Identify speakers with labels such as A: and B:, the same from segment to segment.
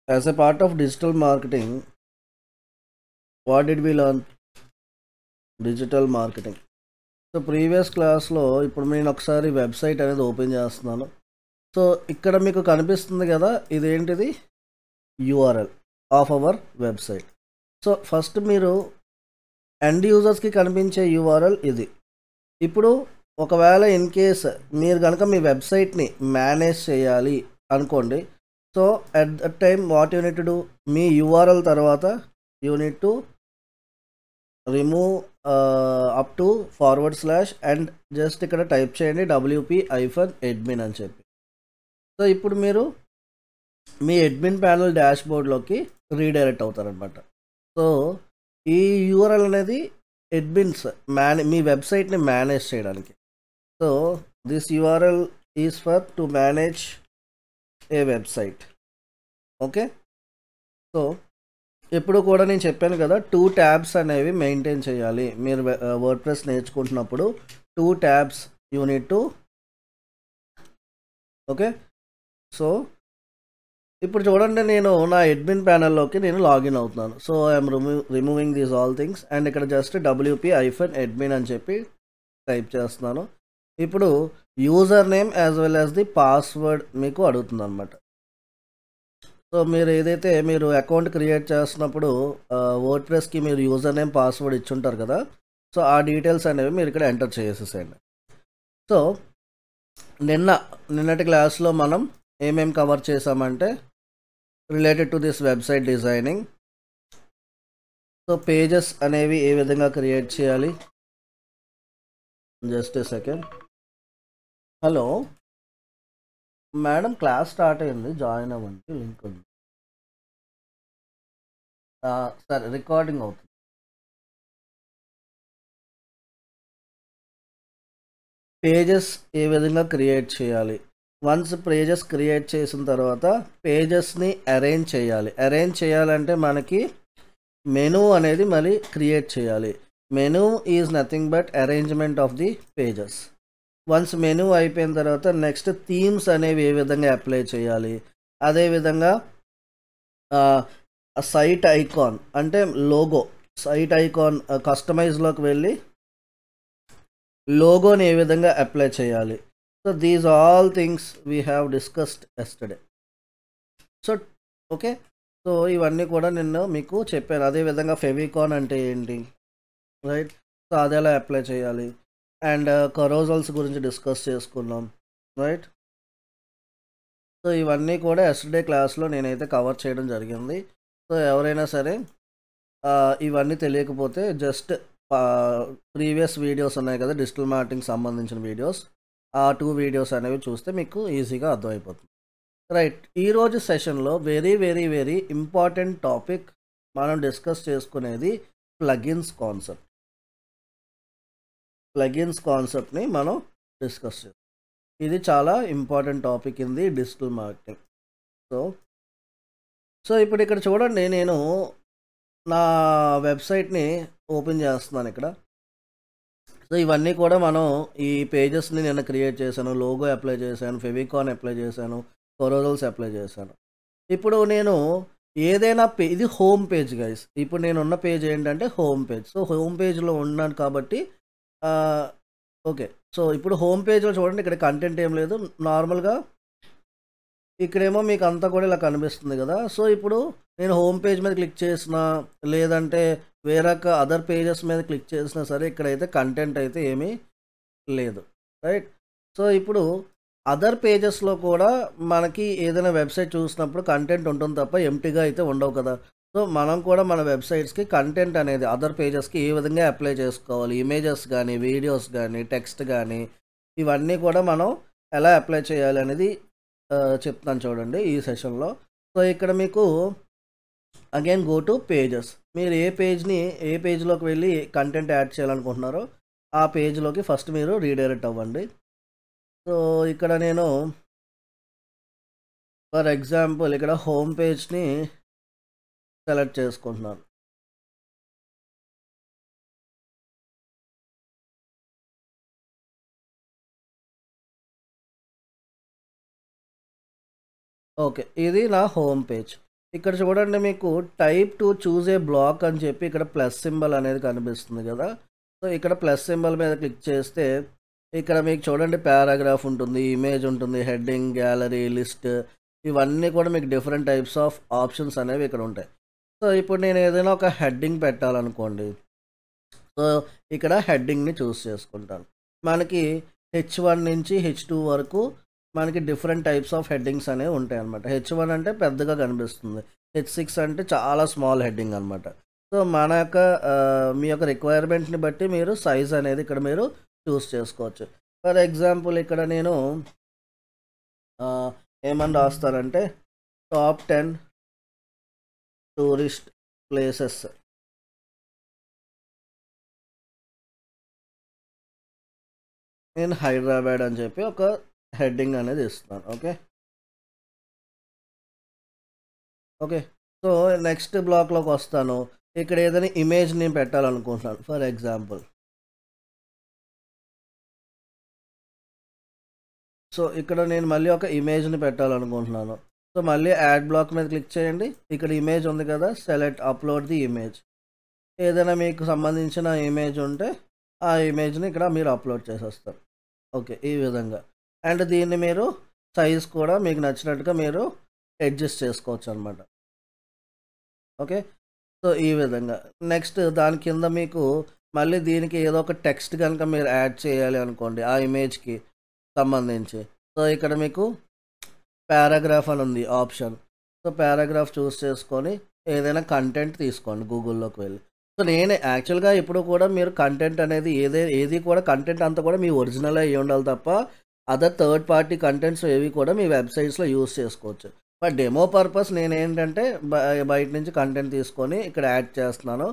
A: As a part of digital marketing, what did we learn? Digital marketing. So previous క్లాస్లో ఇప్పుడు నేను ఒకసారి website అనేది ఓపెన్ చేస్తున్నాను. సో ఇక్కడ మీకు కనిపిస్తుంది కదా, ఇదేంటిది URL of our website. So first మీరు ఎండ్ యూజర్స్కి కనిపించే యూఆర్ఎల్ ఇది. ఇప్పుడు ఒకవేళ ఇన్ కేస్ మీరు కనుక మీ వెబ్సైట్ని మేనేజ్ చేయాలి అనుకోండి, so at that time what you need to do, మీ యూఆర్ఎల్ తర్వాత you need to remove up to / and just ఇక్కడ టైప్ చేయండి wp-admin అని చెప్పి. సో ఇప్పుడు మీరు మీ అడ్మిన్ ప్యానల్ డాష్ బోర్డ్లోకి రీడైరెక్ట్ అవుతారనమాట. సో ఈ యూఆర్ఎల్ అనేది అడ్మిన్స్ మీ వెబ్సైట్ని మేనేజ్ చేయడానికి. So this URL is for to manage a website. Okay, so ఎప్పుడు కూడా నేను చెప్పాను కదా, 2 ట్యాబ్స్ అనేవి మెయింటైన్ చేయాలి. మీరు వర్డ్ ప్రెస్ నేర్చుకుంటున్నప్పుడు 2 tabs you need to. Okay, so ఇప్పుడు చూడండి, నేను నా అడ్మిన్ ప్యానల్లోకి నేను లాగిన్ అవుతున్నాను. So I'm removing these all things and ఇక్కడ జస్ట్ wp-admin అని చెప్పి టైప్ చేస్తున్నాను. ఇప్పుడు user name as well as the password మీకు అడుగుతుంది అనమాట. సో మీరు ఏదైతే మీరు అకౌంట్ క్రియేట్ చేస్తున్నప్పుడు వర్డ్ ప్రెస్కి మీరు యూజర్ నేమ్ పాస్వర్డ్ ఇచ్చుంటారు కదా, సో ఆ డీటెయిల్స్ అనేవి మీరు ఇక్కడ ఎంటర్ చేసేసేయండి. సో నిన్నటి క్లాస్లో మనం ఏమేమి కవర్ చేసామంటే related to this website designing. So pages అనేవి ఏ విధంగా క్రియేట్ చేయాలి. Just a second. Hello madam, class start అయింది, జాయిన్ అవ్వండి, లింక్ ఉంది. సరే, రికార్డింగ్ అవుతుంది. పేజెస్ ఏ విధంగా క్రియేట్ చేయాలి. వన్స్ పేజెస్ క్రియేట్ చేసిన తర్వాత పేజెస్ని అరేంజ్ చేయాలి. అరేంజ్ చేయాలంటే మనకి మెనూ అనేది మళ్ళీ క్రియేట్ చేయాలి. Menu is nothing but arrangement of the pages. Once menu అయిపోయిన తర్వాత నెక్స్ట్ థీమ్స్ అనేవి ఏ విధంగా అప్లై చేయాలి. అదేవిధంగా సైట్ ఐకాన్ అంటే లోగో, సైట్ ఐకాన్ కస్టమైజ్లోకి వెళ్ళి లోగోని ఏ విధంగా అప్లై చేయాలి. So these all things we have discussed yesterday. So okay, so ఇవన్నీ కూడా నిన్న మీకు చెప్పాను. అదేవిధంగా ఫెవికాన్ అంటే ఏంటి, రైట్, సో అది ఎలా అప్లై చేయాలి. అండ్ కరోజల్స్ గురించి డిస్కస్ చేసుకున్నాం, రైట్. సో ఇవన్నీ కూడా ఎస్టర్డే క్లాస్లో నేనైతే కవర్ చేయడం జరిగింది. సో ఎవరైనా సరే ఇవన్నీ తెలియకపోతే జస్ట్ ప్రీవియస్ వీడియోస్ ఉన్నాయి కదా, డిజిటల్ మార్కెటింగ్ సంబంధించిన వీడియోస్, ఆ 2 వీడియోస్ అనేవి చూస్తే మీకు ఈజీగా అర్థమైపోతుంది, రైట్. ఈరోజు సెషన్లో very very very important topic మనం డిస్కస్ చేసుకునేది ప్లగిన్స్ కాన్సెప్ట్. ప్లగిన్స్ కాన్సెప్ట్ని మనం డిస్కస్ చేస్తాం. ఇది చాలా important topic in the digital marketing. So ఇప్పుడు ఇక్కడ చూడండి, నేను నా వెబ్సైట్ని ఓపెన్ చేస్తున్నాను ఇక్కడ. సో ఇవన్నీ కూడా మనం ఈ పేజెస్ని నేను క్రియేట్ చేశాను, లోగో అప్లై చేశాను, ఫెవికాన్ అప్లై చేశాను, కొరోజల్స్ అప్లై చేశాను. ఇప్పుడు నేను ఏదైనా ఇది హోమ్ పేజ్ గైస్. ఇప్పుడు నేను ఉన్న పేజ్ ఏంటంటే హోమ్ పేజ్. సో హోమ్ పేజ్లో ఉన్నాను కాబట్టి ఓకే. సో ఇప్పుడు హోమ్ పేజ్లో చూడండి, ఇక్కడ కంటెంట్ ఏం లేదు, నార్మల్గా ఇక్కడేమో మీకు అంతా కూడా ఇలా కనిపిస్తుంది కదా. సో ఇప్పుడు నేను హోమ్ పేజ్ మీద క్లిక్ చేసినా లేదంటే వేరొక అదర్ పేజెస్ మీద క్లిక్ చేసినా సరే ఇక్కడైతే కంటెంట్ అయితే ఏమీ లేదు, రైట్. సో ఇప్పుడు అదర్ పేజెస్లో కూడా మనకి ఏదైనా వెబ్సైట్ చూసినప్పుడు కంటెంట్ ఉంటుంది తప్ప ఎంటీగా అయితే ఉండవు కదా. సో మనం కూడా మన వెబ్సైట్స్కి కంటెంట్ అనేది అదర్ పేజెస్కి ఏ విధంగా అప్లై చేసుకోవాలి, ఇమేజెస్ కానీ, వీడియోస్ కానీ, టెక్స్ట్ కానీ, ఇవన్నీ కూడా మనం ఎలా అప్లై చేయాలి అనేది చెప్తాను చూడండి ఈ సెషన్లో. సో ఇక్కడ మీకు అగైన్ గో టు పేజెస్. మీరు ఏ పేజ్లోకి వెళ్ళి కంటెంట్ యాడ్ చేయాలనుకుంటున్నారో ఆ పేజ్లోకి ఫస్ట్ మీరు రీడైరెక్ట్ అవ్వండి. సో ఇక్కడ నేను ఫర్ ఎగ్జాంపుల్ ఇక్కడ హోమ్ పేజ్ని సెలెక్ట్ చేసుకుంటున్నాను. ఓకే, ఇది నా హోమ్ పేజ్. ఇక్కడ చూడండి మీకు type to choose a block అని చెప్పి ఇక్కడ ప్లస్ సింబల్ అనేది కనిపిస్తుంది కదా! సో, ఇక్కడ ప్లస్ సింబల్ మీద క్లిక్ చేస్తే ఇక్కడ మీకు చూడండి పారాగ్రాఫ్ ఉంటుంది, ఇమేజ్ ఉంటుంది, హెడ్డింగ్, గ్యాలరీ, లిస్ట్ ఇవన్నీ కూడా మీకు డిఫరెంట్ టైప్స్ ఆఫ్ ఆప్షన్స్ అనేవి ఇక్కడ ఉంటాయి. సో, ఇప్పుడు నేను ఏదైనా ఒక హెడ్డింగ్ పెట్టాలనుకోండి. సో, ఇక్కడ హెడ్డింగ్‌ని చూజ్ చేసుకుంటాను. మనకి హెచ్1 నుంచి హెచ్2 వరకు మనకి డిఫరెంట్ టైప్స్ ఆఫ్ హెడ్డింగ్స్ అనేవి ఉంటాయన్నమాట. హెచ్1 అంటే పెద్దగా కనిపిస్తుంది. హెచ్6 అంటే చాలా స్మాల్ హెడ్డింగ్ అనమాట. సో, మన యొక్క మీ యొక్క రిక్వైర్మెంట్‌ని బట్టి మీరు సైజ్ అనేది ఇక్కడ మీరు చూజ్ చేసుకోవచ్చు. ఫర్ ఎగ్జాంపుల్ ఇక్కడ నేను ఏమని రాస్తానంటే టాప్ 10 టూరిస్ట్ ప్లేసెస్. నేను హైదరాబాద్ అని చెప్పి ఒక హెడ్డింగ్ అనేది ఇస్తున్నాను. ఓకే. సో, నెక్స్ట్ బ్లాక్‌లోకి వస్తాను. ఇక్కడ ఏదైనా ఇమేజ్ నేను పెట్టాలనుకుంటున్నాను. For example. సో, ఇక్కడ నేను మళ్ళీ ఒక ఇమేజ్‌ని పెట్టాలనుకుంటున్నాను. సో, మళ్ళీ యాడ్ బ్లాక్ మీద క్లిక్ చేయండి. ఇక్కడ ఇమేజ్ ఉంది కదా! Select upload the image. ఏదైనా మీకు సంబంధించిన ఇమేజ్ ఉంటే ఆ ఇమేజ్‌ని ఇక్కడ మీరు అప్‌లోడ్ చేసేస్తారు. ఓకే. ఈ విధంగా. అండ్ దీన్ని మీరు సైజ్ కూడా మీకు నచ్చినట్టుగా మీరు అడ్జస్ట్ చేసుకోవచ్చనమాట. ఓకే. సో, ఈ విధంగా. నెక్స్ట్ దాని కింద మీకు మళ్ళీ దీనికి ఏదో ఒక టెక్స్ట్ గనుక మీరు యాడ్ చేయాలి అనుకోండి ఆ ఇమేజ్‌కి సంబంధించి. సో, ఇక్కడ మీకు పారాగ్రాఫ్ అని ఉంది ఆప్షన్. సో, పారాగ్రాఫ్ చూస్ చేసుకొని ఏదైనా కంటెంట్ తీసుకోండి గూగుల్‌లోకి వెళ్ళి. సో, నేను యాక్చువల్‌గా ఎప్పుడు కూడా మీరు కంటెంట్ అనేది ఏది కూడా కంటెంట్ అంతా కూడా మీ ఒరిజినలే అయ్యి ఉండాలి తప్ప అదర్ థర్డ్ పార్టీ కంటెంట్స్ ఏవి కూడా మీ వెబ్‌సైట్స్‌లో యూజ్ చేసుకోవచ్చు. బట్ డెమో పర్పస్ నేనేంటంటే బయట నుంచి కంటెంట్ తీసుకొని ఇక్కడ యాడ్ చేస్తున్నాను.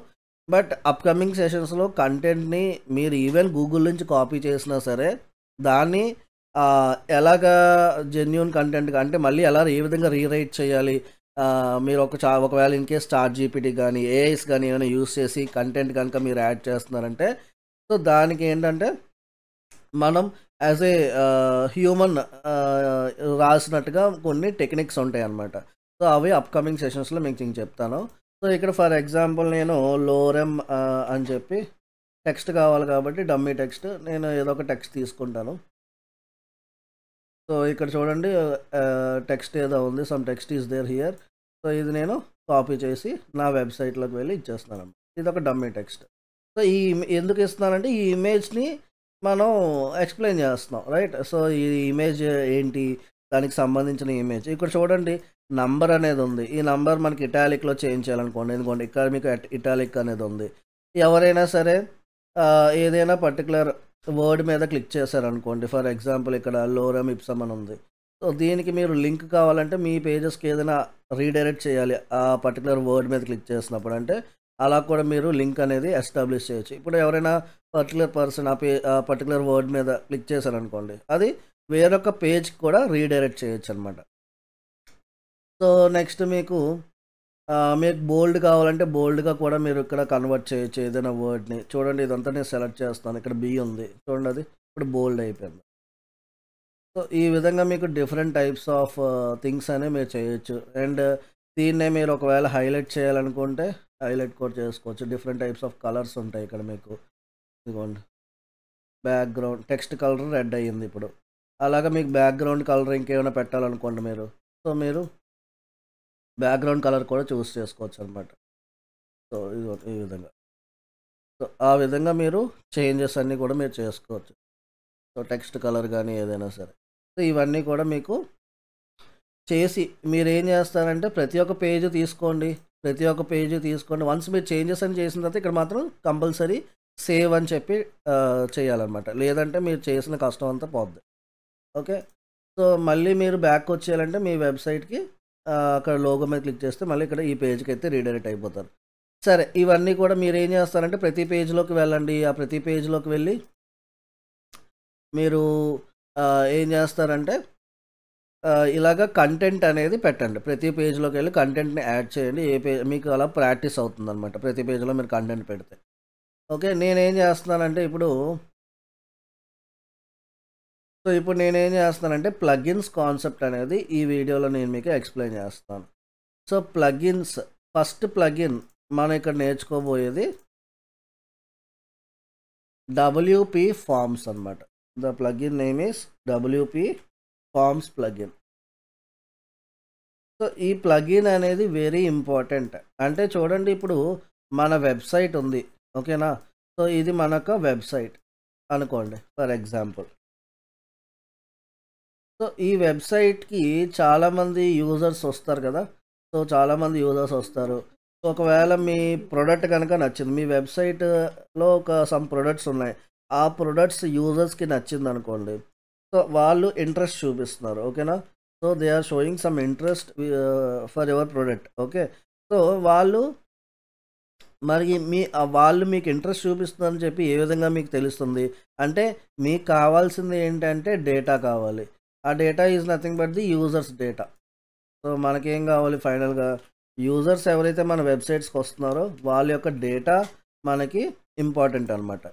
A: బట్ అప్‌కమింగ్ సెషన్స్‌లో కంటెంట్‌ని మీరు ఈవెన్ గూగుల్ నుంచి కాపీ చేసినా సరే దాన్ని ఎలాగా జెన్యూన్ కంటెంట్‌గా అంటే మళ్ళీ ఏ విధంగా రీరైట్ చేయాలి, మీరు ఒకవేళ ఇన్‌కేస్ చాట్‌జీపీటీ గానీ, ఏఐస్ గానీ ఏమైనా యూజ్ చేసి కంటెంట్ గనుక మీరు యాడ్ చేస్తున్నారంటే సో, దానికి ఏంటంటే మనం యాజ్ ఏ హ్యూమన్ రాసినట్టుగా కొన్ని టెక్నిక్స్ ఉంటాయన్నమాట. సో, అవి అప్‌కమింగ్ సెషన్స్‌లో మీకు నేను చెప్తాను. సో, ఇక్కడ ఫర్ ఎగ్జాంపుల్ నేను లోరెమ్ అని చెప్పి టెక్స్ట్ కావాలి కాబట్టి డమ్మీ టెక్స్ట్ నేను ఏదో ఒక టెక్స్ట్ తీసుకుంటాను. సో, ఇక్కడ చూడండి టెక్స్ట్ ఏదో ఉంది. Some text is there here. So, ఇది నేను కాపీ చేసి నా వెబ్‌సైట్‌లోకి వెళ్ళి ఇచ్చేస్తున్నానన్నమాట. ఇదొక డమ్మీ టెక్స్ట్. సో, ఎందుకు ఇస్తున్నానంటే ఈ ఇమేజ్‌ని మనం ఎక్స్‌ప్లెయిన్ చేస్తున్నాం. రైట్. సో, ఈ ఇమేజ్ ఏంటి? దానికి సంబంధించిన ఇమేజ్. ఇక్కడ చూడండి నంబర్ అనేది ఉంది. ఈ నంబర్ మనకి ఇటాలిక్‌లో చేంజ్ చేయాలనుకోండి. ఇదిగోండి ఇక్కడ మీకు ఇటాలిక్ అనేది ఉంది. ఎవరైనా సరే ఏదైనా పర్టిక్యులర్ వర్డ్ మీద క్లిక్ చేశారనుకోండి. ఫర్ ఎగ్జాంపుల్ ఇక్కడ లోరెమ్ ఇప్సమ్ అని ఉంది. సో, దీనికి మీరు లింక్ కావాలంటే మీ పేజెస్‌కి ఏదైనా రీడైరెక్ట్ చేయాలి ఆ పర్టిక్యులర్ వర్డ్ మీద క్లిక్ చేసినప్పుడు అంటే అలా కూడా మీరు లింక్ అనేది ఎస్టాబ్లిష్ చేయొచ్చు. ఇప్పుడు ఎవరైనా పర్టిక్యులర్ పర్సన్ ఆ పర్టిక్యులర్ వర్డ్ మీద క్లిక్ చేశారనుకోండి. అది వేరొక పేజ్‌కి కూడా రీడైరెక్ట్ చేయొచ్చనమాట. సో, నెక్స్ట్ మీకు బోల్డ్ కావాలంటే బోల్డ్‌గా కూడా మీరు ఇక్కడ కన్వర్ట్ చేయొచ్చు ఏదైనా వర్డ్‌ని. చూడండి ఇదంతా నేను సెలెక్ట్ చేస్తాను. ఇక్కడ బి ఉంది. చూడండి అది ఇప్పుడు బోల్డ్ అయిపోయింది. సో, ఈ విధంగా మీకు డిఫరెంట్ టైప్స్ ఆఫ్ థింగ్స్ అనేవి మీరు చేయొచ్చు. అండ్ దీన్నే మీరు ఒకవేళ హైలైట్ చేయాలనుకుంటే హైలైట్ కూడా చేసుకోవచ్చు. డిఫరెంట్ టైప్స్ ఆఫ్ కలర్స్ ఉంటాయి ఇక్కడ మీకు. ఇదిగోండి బ్యాక్‌గ్రౌండ్ టెక్స్ట్ కలర్ రెడ్ అయ్యింది ఇప్పుడు. అలాగా మీకు బ్యాక్‌గ్రౌండ్ కలర్ ఇంకేమైనా పెట్టాలనుకోండి మీరు. సో, మీరు బ్యాక్‌గ్రౌండ్ కలర్ కూడా చూస్ చేసుకోవచ్చనమాట. సో, ఈ విధంగా. సో, ఆ విధంగా మీరు చేంజెస్ అన్నీ కూడా మీరు చేసుకోవచ్చు. సో, టెక్స్ట్ కలర్ గానీ ఏదైనా సరే. సో, ఇవన్నీ కూడా మీకు చేసి మీరేం చేస్తారంటే ప్రతి ఒక్క పేజ్ తీసుకోండి. ప్రతి ఒక్క పేజ్ తీసుకొని వన్స్ మీరు చేంజెస్ అని చేసిన తర్వాత ఇక్కడ మాత్రం కంపల్సరీ సేవ్ అని చెప్పి చేయాలనమాట. లేదంటే మీరు చేసిన కష్టం అంతా పోద్ది. ఓకే. సో, మళ్ళీ మీరు బ్యాక్‌కొచ్చేయాలంటే మీ వెబ్‌సైట్‌కి అక్కడ లోగో మీద క్లిక్ చేస్తే మళ్ళీ ఇక్కడ ఈ పేజ్‌కైతే రీడైరెక్ట్ అయిపోతారు. సరే ఇవన్నీ కూడా మీరేం చేస్తారంటే ప్రతి పేజ్‌లోకి వెళ్ళండి. ఆ ప్రతి పేజ్‌లోకి వెళ్ళి మీరు ఏం చేస్తారంటే ఇలాగ కంటెంట్ అనేది పెట్టండి. ప్రతి పేజ్‌లోకి వెళ్ళి కంటెంట్‌ని యాడ్ చేయండి. మీకు అలా ప్రాక్టీస్ అవుతుందనమాట. ప్రతి పేజ్‌లో మీరు కంటెంట్ పెడితే. ఓకే. ఇప్పుడు నేనేం చేస్తున్నానంటే ప్లగిన్స్ కాన్సెప్ట్ అనేది ఈ వీడియోలో నేను మీకు ఎక్స్‌ప్లెయిన్ చేస్తాను. సో ప్లగిన్స్, ఫస్ట్ ప్లగిన్ మనం ఇక్కడ నేర్చుకోబోయేది WP ఫార్మ్స్ అనమాట. The plugin name is WP forms plugin. So ఈ ప్లగిన్ అనేది వెరీ ఇంపార్టెంట్. అంటే చూడండి, ఇప్పుడు మన వెబ్సైట్ ఉంది, ఓకేనా? సో ఇది మనకు వెబ్సైట్ అనుకోండి ఫర్ ఎగ్జాంపుల్. సో ఈ వెబ్సైట్కి చాలామంది యూజర్స్ వస్తారు కదా. సో చాలామంది యూజర్స్ వస్తారు. ఒకవేళ మీ ప్రోడక్ట్ కనుక నచ్చింది, మీ వెబ్సైట్లో సమ్ ప్రొడక్ట్స్ ఉన్నాయి, ఆ ప్రొడక్ట్స్ యూజర్స్కి నచ్చింది అనుకోండి. సో వాళ్ళు ఇంట్రెస్ట్ చూపిస్తున్నారు, ఓకేనా? So they are showing some interest for your product, okay. So వాళ్ళు వాళ్ళు మీకు ఇంట్రెస్ట్ చూపిస్తుందని చెప్పి ఏ విధంగా మీకు తెలుస్తుంది అంటే, మీకు కావాల్సింది ఏంటంటే డేటా కావాలి. ఆ data is nothing but the users data. So మనకేం కావాలి ఫైనల్గా? యూజర్స్ ఎవరైతే మన వెబ్సైట్స్కి వస్తున్నారో వాళ్ళ యొక్క డేటా మనకి ఇంపార్టెంట్ అనమాట,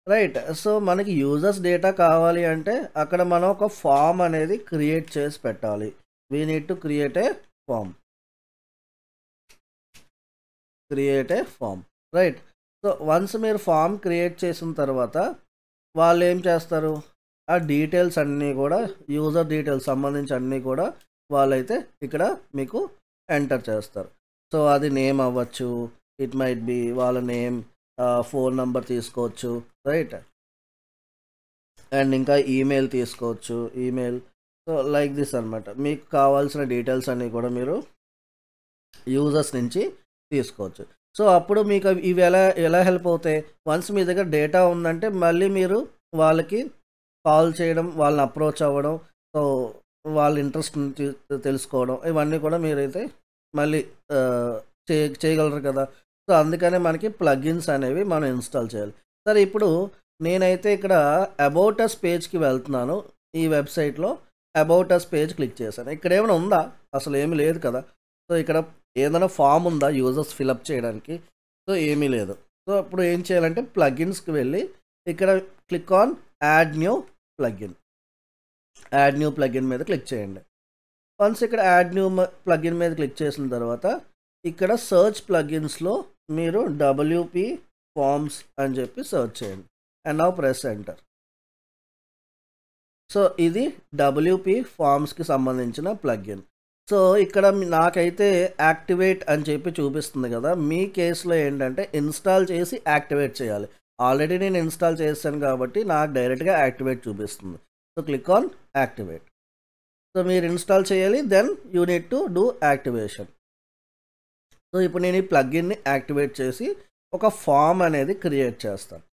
A: రైట్? సో మనకి యూజర్స్ డేటా కావాలి అంటే అక్కడ మనం ఒక ఫామ్ అనేది క్రియేట్ చేసి పెట్టాలి. We need to create a form, right? So once మీరు ఫామ్ క్రియేట్ చేసిన తర్వాత వాళ్ళు ఏం చేస్తారు? ఆ డీటెయిల్స్ అన్నీ కూడా, యూజర్ డీటెయిల్స్ సంబంధించి అన్నీ కూడా వాళ్ళైతే ఇక్కడ మీకు ఎంటర్ చేస్తారు. సో అది నేమ్ అవ్వచ్చు, ఇట్ మైట్ బి వాళ్ళ నేమ్, ఫోన్ నెంబర్ తీసుకోవచ్చు, రైట్? అండ్ ఇంకా ఈమెయిల్ తీసుకోవచ్చు, ఈమెయిల్. సో లైక్ దిస్ అనమాట. మీకు కావాల్సిన డీటెయిల్స్ అన్నీ కూడా మీరు యూజర్స్ నుంచి తీసుకోవచ్చు. సో అప్పుడు మీకు ఇవి ఎలా హెల్ప్ అవుతాయి? వన్స్ మీ దగ్గర డేటా ఉందంటే మళ్ళీ మీరు వాళ్ళకి కాల్ చేయడం, వాళ్ళని అప్రోచ్ అవ్వడం, సో వాళ్ళ ఇంట్రెస్ట్ తెలుసుకోవడం, ఇవన్నీ కూడా మీరైతే మళ్ళీ చేయగలరు కదా. సో అందుకనే మనకి ప్లగిన్స్ అనేవి మనం ఇన్స్టాల్ చేయాలి. సరే, ఇప్పుడు నేనైతే ఇక్కడ అబౌట్ అస్ పేజ్కి వెళ్తున్నాను. ఈ వెబ్సైట్లో అబౌట్ అస్ పేజ్ క్లిక్ చేశాను. ఇక్కడ ఏమైనా ఉందా? అసలు ఏమీ లేదు కదా. సో ఇక్కడ ఏదైనా ఫామ్ ఉందా యూజర్స్ ఫిలప్ చేయడానికి? సో ఏమీ లేదు. సో ఇప్పుడు ఏం చేయాలంటే ప్లగిన్స్కి వెళ్ళి ఇక్కడ click on add new plugin మీద క్లిక్ చేయండి. వన్స్ ఇక్కడ యాడ్ న్యూ ప్లగిన్ మీద క్లిక్ చేసిన తర్వాత ఇక్కడ సర్చ్ ప్లగిన్స్లో మీరు WP ఫార్మ్స్ అని చెప్పి సర్చ్ చేయండి. And now press enter. So ఇది WP ఫార్మ్స్కి సంబంధించిన ప్లగిన్. సో ఇక్కడ నాకైతే యాక్టివేట్ అని చెప్పి చూపిస్తుంది కదా. మీ కేసులో ఏంటంటే ఇన్స్టాల్ చేసి యాక్టివేట్ చేయాలి. ఆల్రెడీ నేను ఇన్స్టాల్ చేశాను కాబట్టి నాకు డైరెక్ట్గా యాక్టివేట్ చూపిస్తుంది. So click on activate. So మీరు ఇన్స్టాల్ చేయాలి, then you need to do activation. So ఇప్పుడు నేను ఈ ప్లగిన్ని యాక్టివేట్ చేసి ఒక ఫామ్ అనేది క్రియేట్ చేస్తాను.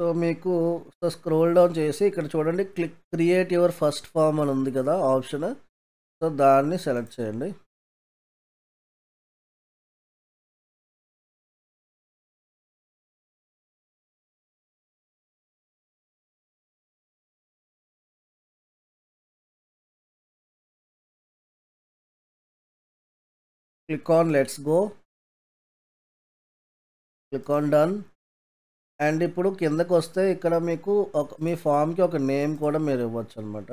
A: సో మీకు స్క్రోల్ డౌన్ చేసి ఇక్కడ చూడండి, క్రియేట్ యువర్ ఫస్ట్ ఫామ్ అని ఉంది కదా ఆప్షన్. సో దాన్ని సెలెక్ట్ చేయండి. Click on let's go, click on done. And ఇప్పుడు కిందకు వస్తే ఇక్కడ మీకు మీ ఫామ్కి ఒక నేమ్ కూడా మీరు ఇవ్వచ్చు అనమాట.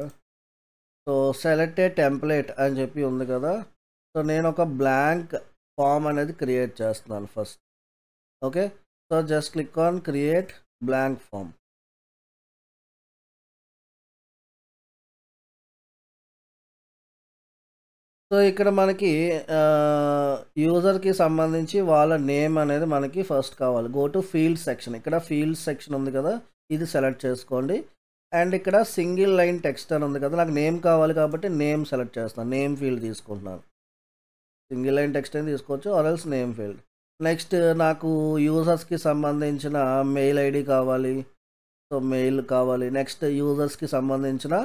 A: సో సెలెక్ట్ ఏ టెంప్లెట్ అని చెప్పి ఉంది కదా. సో నేను ఒక బ్లాంక్ ఫామ్ అనేది క్రియేట్ చేస్తున్నాను first, okay. So just click on create blank form. So ఇక్కడ మనకి యూజర్కి సంబంధించి వాళ్ళ నేమ్ అనేది మనకి ఫస్ట్ కావాలి. Go to field section. ఇక్కడ ఫీల్డ్ సెక్షన్ ఉంది కదా, ఇది సెలెక్ట్ చేసుకోండి. అండ్ ఇక్కడ సింగిల్ లైన్ టెక్స్ట్ అని ఉంది కదా, నాకు నేమ్ కావాలి కాబట్టి నేమ్ సెలెక్ట్ చేస్తాను, నేమ్ ఫీల్డ్ తీసుకుంటున్నాను. సింగిల్ లైన్ టెక్స్ట్ అని తీసుకోవచ్చు or else name field. Next నాకు యూజర్స్కి సంబంధించిన మెయిల్ ఐడి కావాలి, సో మెయిల్ కావాలి. నెక్స్ట్ యూజర్స్కి సంబంధించిన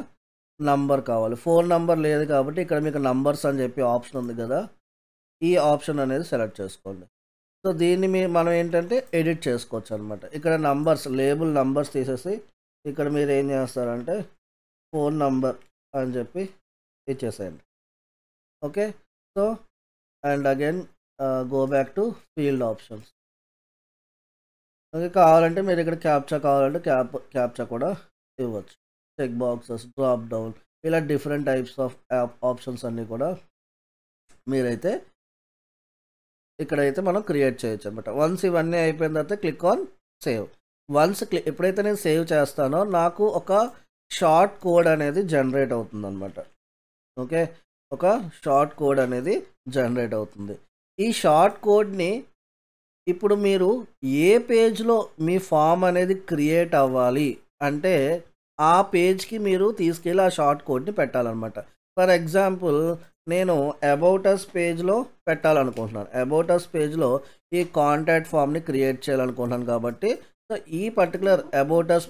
A: నంబర్ కావాలి. ఫోన్ నంబర్ లేదు కాబట్టి ఇక్కడ మీకు నంబర్స్ అని చెప్పి ఆప్షన్ ఉంది కదా, ఈ ఆప్షన్ అనేది సెలెక్ట్ చేసుకోండి. సో దీన్ని మనం ఏంటంటే ఎడిట్ చేసుకోవచ్చు అనమాట. ఇక్కడ నంబర్స్ లేబుల్ నంబర్స్ తీసేసి ఇక్కడ మీరు ఏం చేస్తారంటే ఫోన్ నంబర్ అని చెప్పి ఇచ్చేసేయండి. Okay, so and again go back to field options. Okay, కావాలంటే మీరు ఇక్కడ క్యాప్చా కావాలంటే క్యాప్చా కూడా ఇవ్వచ్చు. చెక్ బాక్సెస్, డ్రాప్ డౌన్, ఇలా డిఫరెంట్ టైప్స్ ఆఫ్ ఆప్షన్స్ అన్నీ కూడా మీరైతే ఇక్కడైతే మనం క్రియేట్ చేయొచ్చు అనమాట. వన్స్ ఇవన్నీ అయిపోయిన తర్వాత క్లిక్ ఆన్ సేవ్. వన్స్ ఎప్పుడైతే నేను సేవ్ చేస్తానో నాకు ఒక షార్ట్ కోడ్ అనేది జనరేట్ అవుతుంది అనమాట. ఓకే, ఒక షార్ట్ కోడ్ అనేది జనరేట్ అవుతుంది. ఈ షార్ట్ కోడ్ని ఇప్పుడు మీరు ఏ పేజ్లో మీ ఫామ్ అనేది క్రియేట్ అవ్వాలి అంటే ఆ పేజ్కి మీరు తీసుకెళ్ళి ఆ షార్ట్ కోడ్ని పెట్టాలన్నమాట. ఫర్ ఎగ్జాంపుల్ నేను అబౌట్ అస్ పేజ్లో పెట్టాలనుకుంటున్నాను. అబౌట్ అస్ పేజ్లో ఈ కాంటాక్ట్ ఫామ్ని క్రియేట్ చేయాలనుకుంటున్నాను కాబట్టి సో ఈ పర్టికులర్ అబౌట్ అస్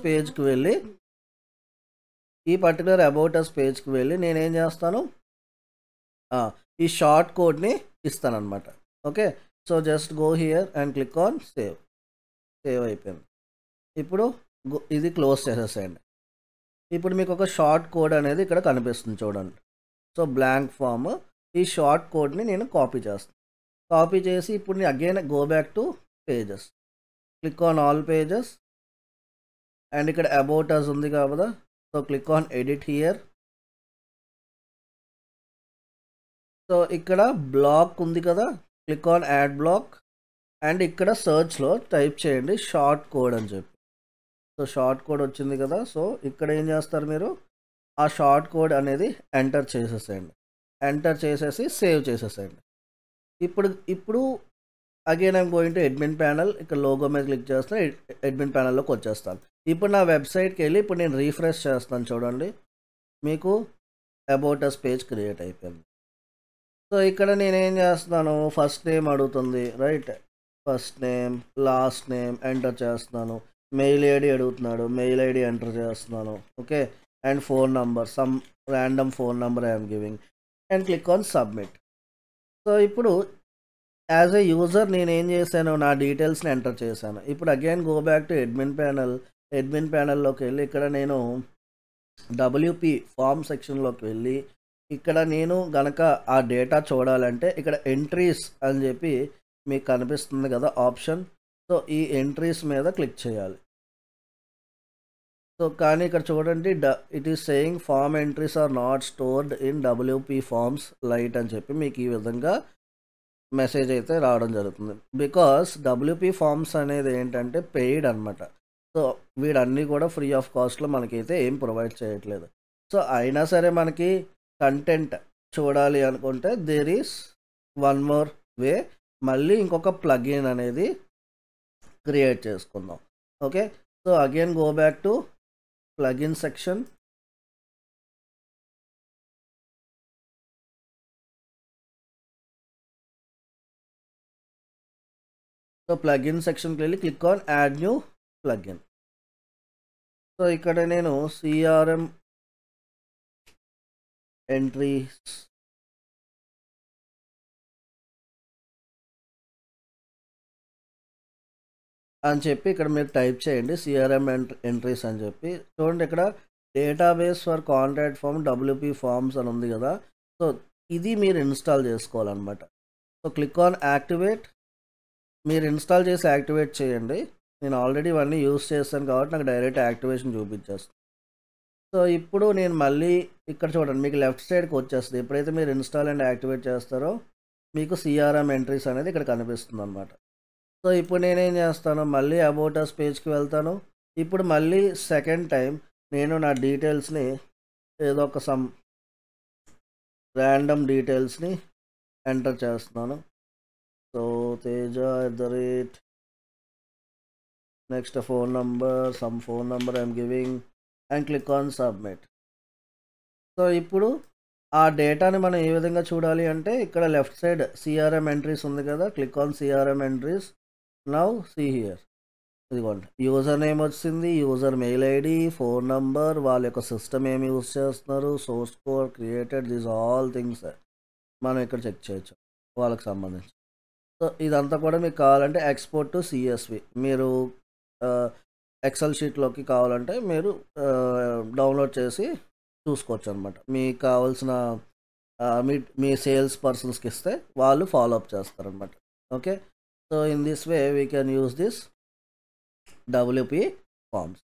A: పేజ్కి వెళ్ళి నేనేం చేస్తాను, ఈ షార్ట్ కోడ్ని ఇస్తానన్నమాట. Okay, so just go here and click on save. Save అయిపోయింది. ఇప్పుడు ఇది క్లోజ్ చేసేసేయండి. ఇప్పుడు మీకు ఒక షార్ట్ కోడ్ అనేది ఇక్కడ కనిపిస్తుంది చూడండి. సో బ్లాంక్ ఫామ్, ఈ షార్ట్ కోడ్ని నేను కాపీ చేస్తాను. కాపీ చేసి ఇప్పుడు నేను again go back to pages, click on all pages and ఇక్కడ అబౌట్ అస్ ఉంది కదా, so click on edit here. So ఇక్కడ బ్లాక్ ఉంది కదా, click on add black and ఇక్కడ సర్చ్లో టైప్ చేయండి షార్ట్ కోడ్ అని చెప్పి. సో షార్ట్ కోడ్ వచ్చింది కదా, సో ఇక్కడ ఏం చేస్తారు మీరు ఆ షార్ట్ కోడ్ అనేది ఎంటర్ చేసేసేయండి. ఎంటర్ చేసేసి సేవ్ చేసేసేయండి. ఇప్పుడు again I'm going to admin panel. ఇక్కడ లోగో మీద క్లిక్ చేస్తాను, అడ్మిన్ ప్యానల్లోకి వచ్చేస్తాను. ఇప్పుడు నా వెబ్సైట్కి వెళ్ళి ఇప్పుడు నేను రీఫ్రెష్ చేస్తాను చూడండి, మీకు అబౌట్ అస్ పేజ్ క్రియేట్ అయిపోయింది. సో ఇక్కడ నేనేం చేస్తున్నాను, ఫస్ట్ నేమ్ అడుగుతుంది right, first name, last name enter చేస్తున్నాను. మెయిల్ ఐడి అడుగుతున్నాడు, మెయిల్ ఐడి ఎంటర్ చేస్తున్నాను. Okay, and phone number, some random phone number I'm giving and click on submit. So ఇప్పుడు as a user నేను ఏం చేశాను, నా డీటెయిల్స్ని ఎంటర్ చేశాను. ఇప్పుడు again go back to admin panel. Admin ప్యానల్లోకి వెళ్ళి ఇక్కడ నేను డబ్ల్యూపీ ఫామ్ సెక్షన్లోకి వెళ్ళి ఇక్కడ నేను గనక ఆ డేటా చూడాలంటే ఇక్కడ ఎంట్రీస్ అని చెప్పి మీకు కనిపిస్తుంది కదా ఆప్షన్. సో ఈ ఎంట్రీస్ మీద క్లిక్ చేయాలి. సో కానీ ఇక్కడ చూడండి it is saying form entries are not stored in WP forms lite అని చెప్పి మీకు ఈ విధంగా మెసేజ్ అయితే రావడం జరుగుతుంది. బికాస్ డబ్ల్యూపీ ఫార్మ్స్ అనేది ఏంటంటే పెయిడ్ అనమాట. సో వీడన్నీ కూడా ఫ్రీ ఆఫ్ కాస్ట్లో మనకైతే ఏం ప్రొవైడ్ చేయట్లేదు. సో అయినా సరే మనకి కంటెంట్ చూడాలి అనుకుంటే there is one more way, మళ్ళీ ఇంకొక ప్లగిన్ అనేది క్రియేట్ చేసుకుందాం. Okay, so again go back to plugin section. So plugin సెక్షన్కి వెళ్ళి click on add new plugin. So ఇక్కడ నేను సిఆర్ఎం ఎంట్రీస్ అని చెప్పి ఇక్కడ మీరు టైప్ చేయండి సిఆర్ఎం ఎంట్రీస్ అని చెప్పి. చూడండి ఇక్కడ database for contact form WP forms అని ఉంది కదా, సో ఇది మీరు ఇన్స్టాల్ చేసుకోవాలన్నమాట. So click on activate. మీరు ఇన్స్టాల్ చేసి యాక్టివేట్ చేయండి. నేను ఆల్రెడీ ఇవన్నీ యూస్ చేస్తాను కాబట్టి నాకు డైరెక్ట్ యాక్టివేషన్ చూపించేస్తాను. సో ఇప్పుడు నేను మళ్ళీ ఇక్కడ చూడండి మీకు లెఫ్ట్ సైడ్కి వచ్చేస్తుంది. ఎప్పుడైతే మీరు ఇన్స్టాల్ అండ్ యాక్టివేట్ చేస్తారో మీకు సిఆర్ఎం ఎంట్రీస్ అనేది ఇక్కడ కనిపిస్తుంది అనమాట. సో ఇప్పుడు నేనేం చేస్తాను, మళ్ళీ అబౌట్ అస్ పేజ్కి వెళ్తాను. ఇప్పుడు మళ్ళీ సెకండ్ టైం నేను నా డీటెయిల్స్ని ఏదో ఒక సమ్ ర్యాండమ్ డీటెయిల్స్ని ఎంటర్ చేస్తున్నాను. So Teja@, next phone number, some phone number I'm giving and click on submit. So ఇప్పుడు ఆ డేటాని మనం ఏ విధంగా చూడాలి అంటే ఇక్కడ లెఫ్ట్ సైడ్ సిఆర్ఎం ఎంట్రీస్ ఉంది కదా, click on CRM entries. Now see here, ఇదిగోండి యూజర్ నేమ్ వచ్చింది, user mail ID, phone number, వాళ్ళ యొక్క సిస్టమ్ ఏమి యూజ్ చేస్తున్నారు, source code created, these all things మనం ఇక్కడ చెక్ చేయొచ్చు వాళ్ళకి సంబంధించి. సో ఇదంతా కూడా మీకు కావాలంటే ఎక్స్పోర్ట్ టు సిఎస్వి మీరు ఎక్సెల్ షీట్లోకి కావాలంటే మీరు డౌన్లోడ్ చేసి చూసుకోవచ్చు అనమాట. మీకు కావాల్సిన మీ మీ సేల్స్ పర్సన్స్కి ఇస్తే వాళ్ళు ఫాలో అప్ చేస్తారనమాట. Okay, so in this way we can use this WP forms.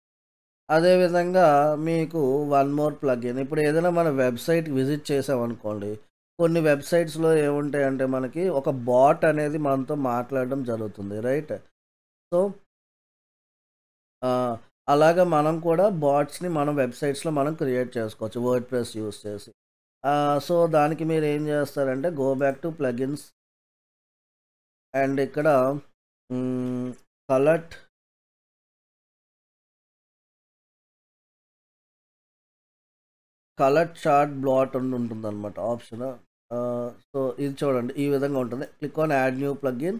A: అదేవిధంగా మీకు వన్ మోర్ ప్లగిన్. ఇప్పుడు ఏదైనా మన వెబ్సైట్ విజిట్ చేసామనుకోండి, కొన్ని వెబ్సైట్స్లో ఏముంటాయంటే మనకి ఒక బాట్ అనేది మనతో మాట్లాడడం జరుగుతుంది, రైట్? సో అలాగా మనం కూడా బాట్స్ని మన వెబ్సైట్స్లో మనం క్రియేట్ చేసుకోవచ్చు వర్డ్ ప్రెస్ యూస్ చేసి. సో దానికి మీరు ఏం చేస్తారంటే go back to plugins and ఇక్కడ కలర్ట్ చార్ట్ బ్లాట్ అని ఉంటుంది అనమాట ఆప్షన్. సో ఇది చూడండి, ఈ విధంగా ఉంటుంది. Click on add new plugin,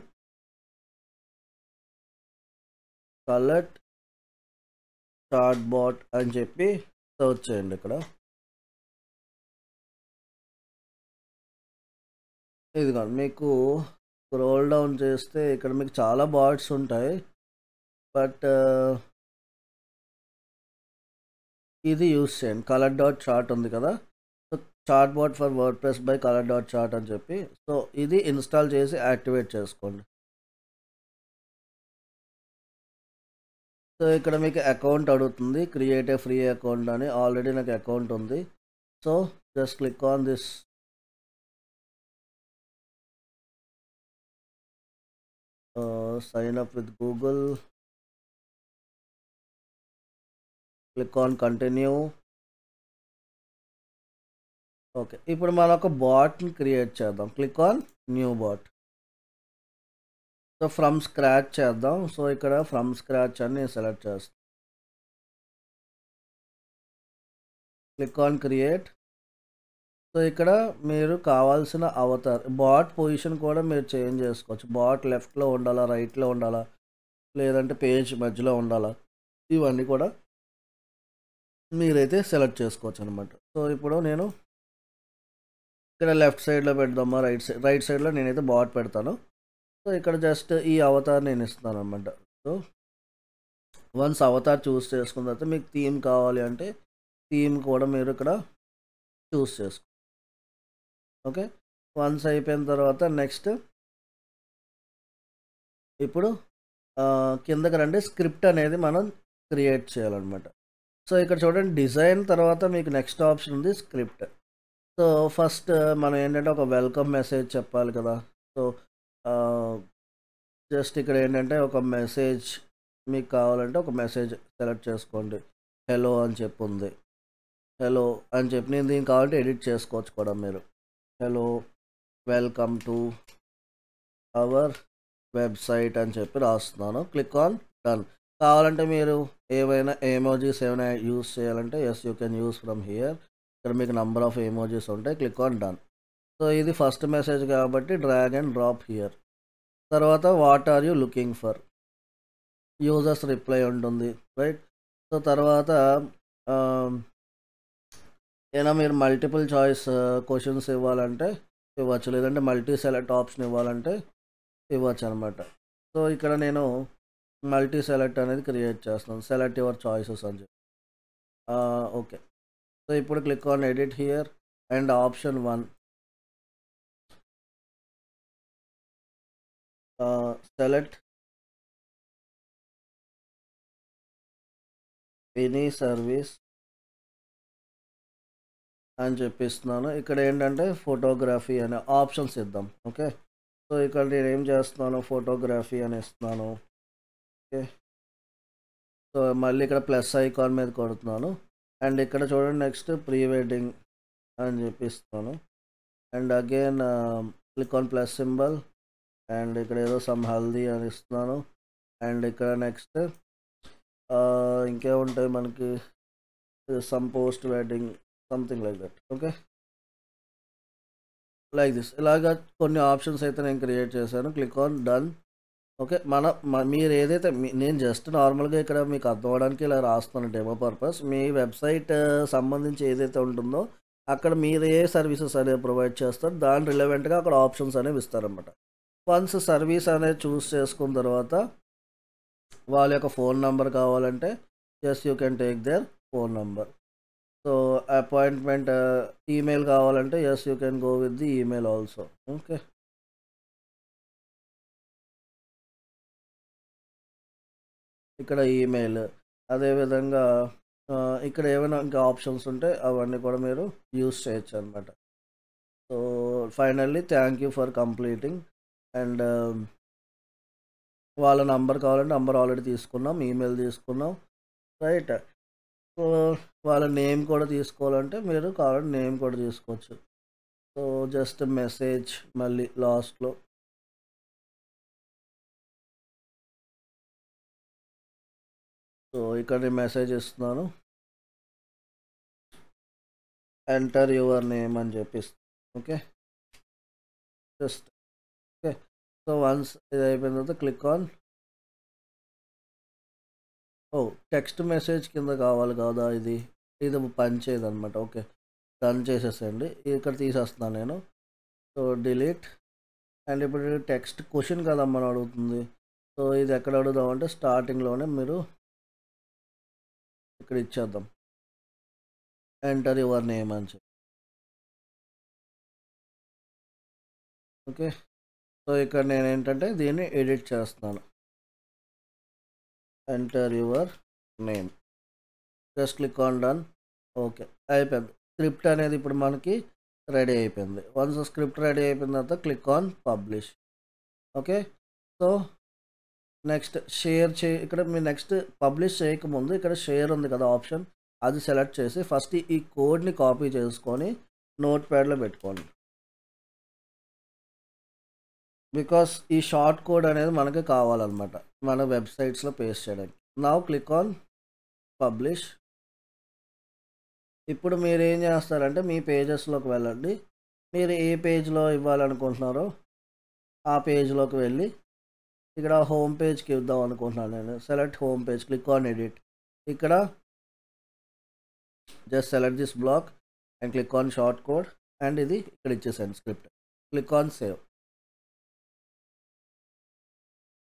A: కలర్ట్ చార్ట్ బాట్ అని చెప్పి సర్చ్ చేయండి. ఇక్కడ ఇదిగోండి మీకు స్క్రోల్ డౌన్ చేస్తే ఇక్కడ మీకు చాలా బాట్స్ ఉంటాయి, బట్ ఇది యూస్ చేయండి. కలర్ డాట్ చార్ట్ ఉంది కదా, so chart bot for WordPress by colour dot chart అని చెప్పి, సో ఇది ఇన్స్టాల్ చేసి యాక్టివేట్ చేసుకోండి. సో ఇక్కడ మీకు అకౌంట్ అడుగుతుంది, క్రియేట్ ఏ ఫ్రీ అకౌంట్ అని. ఆల్రెడీ నాకు అకౌంట్ ఉంది. So just click on this sign up with Google, click on continue. Okay, ఇప్పుడు మనం ఒక బాట్ని క్రియేట్ చేద్దాం. Click on new bot. So from scratch చేద్దాం. సో ఇక్కడ ఫ్రమ్ స్క్రాచ్ అని నేను సెలెక్ట్ చేస్తాను. Click on create. సో ఇక్కడ మీరు కావాల్సిన అవతార్, బాట్ పొజిషన్ కూడా మీరు చేంజ్ చేసుకోవచ్చు. బాట్ లెఫ్ట్లో ఉండాలా, రైట్లో ఉండాలా, లేదంటే పేజ్ మధ్యలో ఉండాలా, ఇవన్నీ కూడా మీరైతే సెలెక్ట్ చేసుకోవచ్చు అనమాట. సో ఇప్పుడు నేను ఇక్కడ లెఫ్ట్ సైడ్లో పెడదామా, రైట్ సైడ్లో నేనైతే బాట్ పెడతాను. సో ఇక్కడ జస్ట్ ఈ అవతార్ నేను ఇస్తాను అనమాట. సో వన్స్ అవతార్ చూస్ చేసుకున్న తర్వాత మీకు థీమ్ కావాలి అంటే థీమ్ కూడా మీరు ఇక్కడ చూస్ చేసుకో. ఓకే, వన్స్ అయిపోయిన తర్వాత నెక్స్ట్ ఇప్పుడు కిందకి రండి. స్క్రిప్ట్ అనేది మనం క్రియేట్ చేయాలన్నమాట. సో ఇక్కడ చూడండి, డిజైన్ తర్వాత మీకు నెక్స్ట్ ఆప్షన్ ఉంది స్క్రిప్ట్. సో ఫస్ట్ మనం ఏంటంటే ఒక వెల్కమ్ మెసేజ్ చెప్పాలి కదా. సో జస్ట్ ఇక్కడ ఏంటంటే ఒక మెసేజ్ మీకు కావాలంటే ఒక మెసేజ్ సెలెక్ట్ చేసుకోండి. హలో అని చెప్పి ఉంది, హలో అని చెప్పి నేను దీనికి కావాలంటే ఎడిట్ చేసుకోవచ్చు కూడా మీరు. Hello welcome to our website అని చెప్పి రాస్తున్నాను. Click on done. కావాలంటే మీరు ఏవైనా ఎమోజీస్ ఏమైనా యూస్ చేయాలంటే as you can use from here. ఇక్కడ మీకు నంబర్ ఆఫ్ ఎమోజీస్ ఉంటాయి. Click on done. సో ఇది ఫస్ట్ మెసేజ్ కాబట్టి డ్రాగ్ అండ్ డ్రాప్ హియర్. తర్వాత what are you looking for, users reply ఉంటుంది, రైట్? సో తర్వాత ఏమైనా మీరు మల్టిపుల్ చాయిస్ క్వశ్చన్స్ ఇవ్వాలంటే ఇవ్వచ్చు, లేదంటే మల్టీ సెలెక్ట్ ఆప్షన్ ఇవ్వాలంటే ఇవ్వచ్చు అనమాట. సో ఇక్కడ నేను మల్టీ సెలెక్ట్ అనేది క్రియేట్ చేస్తున్నాను. సెలెక్ట్ యువర్ చాయిసెస్ అని చెప్పి. ఓకే, సో ఇప్పుడు click on edit here and option 1 select any service అని చెప్పిస్తున్నాను. ఇక్కడ ఏంటంటే ఫోటోగ్రఫీ అనే ఆప్షన్స్ ఇద్దాం. ఓకే, సో ఇక్కడ నేను ఏం చేస్తున్నాను, ఫోటోగ్రఫీ అని ఇస్తున్నాను. ఓకే, సో మళ్ళీ ఇక్కడ ప్లస్ ఐకాన్ మీద కొడుతున్నాను అండ్ ఇక్కడ చూడండి నెక్స్ట్ ప్రీ వెడ్డింగ్ అని చెప్పిస్తున్నాను and again click on plus symbol అండ్ ఇక్కడ ఏదో సమ్ హల్దీ అని ఇస్తున్నాను అండ్ ఇక్కడ నెక్స్ట్ ఇంకేముంటాయి మనకి, some post wedding, something like that. Okay, like this. ఇలాగా కొన్ని ఆప్షన్స్ అయితే నేను క్రియేట్ చేశాను. Click on done. ఓకే. మీరు ఏదైతే నేను జస్ట్ నార్మల్‌గా ఇక్కడ మీకు అర్థం అవ్వడానికి ఇలా రాస్తున్నాను డెమో పర్పస్. మీ వెబ్‌సైట్ సంబంధించి ఏదైతే ఉంటుందో, అక్కడ మీరు ఏ సర్వీసెస్ అనేవి ప్రొవైడ్ చేస్తారో దాని రిలవెంట్‌గా అక్కడ ఆప్షన్స్ అనేవి ఇస్తారనమాట. వన్స్ సర్వీస్ అనేది చూస్ చేసుకున్న తర్వాత వాళ్ళ యొక్క ఫోన్ నంబర్ కావాలంటే yes you can take their phone number. So appointment email కావాలంటే yes you can go with the email also. Okay. ఇక్కడ ఈమెయిల్. అదేవిధంగా ఇక్కడ ఏమైనా ఇంకా ఆప్షన్స్ ఉంటే అవన్నీ కూడా మీరు యూజ్ చేయొచ్చనమాట. So finally thank you for completing and వాళ్ళ నంబర్ కావాలంటే నంబర్ ఆల్రెడీ తీసుకున్నాం. ఈమెయిల్ తీసుకున్నాం. రైట్. సో వాళ్ళ నేమ్ కూడా తీసుకోవాలంటే మీరు కావాలంటే నేమ్ కూడా తీసుకోవచ్చు. సో జస్ట్ మెసేజ్ మళ్ళీ లాస్ట్‌లో. సో ఇక్కడ నేను మెసేజ్ ఇస్తున్నాను. ఎంటర్ యువర్ నేమ్ అని చెప్పిస్తాను. Okay. Just okay. So once ఇది అయిపోయిన తర్వాత క్లిక్ ఆన్ టెక్స్ట్ మెసేజ్ కింద కావాలి కదా ఇది. ఇది పనిచేయదనమాట. ఓకే. డన్ చేసేసేయండి. ఇక్కడ తీసేస్తున్నాను నేను. So delete. అండ్ ఇప్పుడు టెక్స్ట్ క్వశ్చన్ కదా మనం అడుగుతుంది. సో ఇది ఎక్కడ అడుగుదామంటే స్టార్టింగ్‌లోనే మీరు ఇక్కడ ఇచ్చేద్దాం. ఎంటర్ యువర్ నేమ్ అని చెప్పి. ఓకే. సో ఇక్కడ నేనేంటంటే దీన్ని ఎడిట్ చేస్తున్నాను. Enter your name. Just click on done. Okay. అయిపోయింది. స్క్రిప్ట్ అనేది ఇప్పుడు మనకి రెడీ అయిపోయింది. వన్స్ స్క్రిప్ట్ రెడీ అయిపోయిన తర్వాత click on publish. Okay. So next share ఇక్కడ మీరు నెక్స్ట్ పబ్లిష్ చేయకముందు ఇక్కడ షేర్ ఉంది కదా ఆప్షన్. అది సెలెక్ట్ చేసి ఫస్ట్ ఈ కోడ్‌ని కాపీ చేసుకొని నోట్ ప్యాడ్‌లో పెట్టుకోండి. బికాస్ ఈ షార్ట్ కోడ్ అనేది మనకి కావాలన్నమాట. మన వెబ్‌సైట్స్‌లో పేస్ట్ చేయడానికి. Now click on publish. ఇప్పుడు మీరేం చేస్తారంటే మీ పేజెస్‌లోకి వెళ్ళండి. మీరు ఏ పేజ్‌లో ఇవ్వాలనుకుంటున్నారో ఆ పేజ్‌లోకి వెళ్ళి ఇక్కడ హోమ్ పేజ్‌కి ఇద్దాం అనుకుంటున్నాను నేను. Select home page. Click on edit. ఇక్కడ just select this block and click on short code and ఇది ఇక్కడ ఇచ్చేసాను script. Click on save.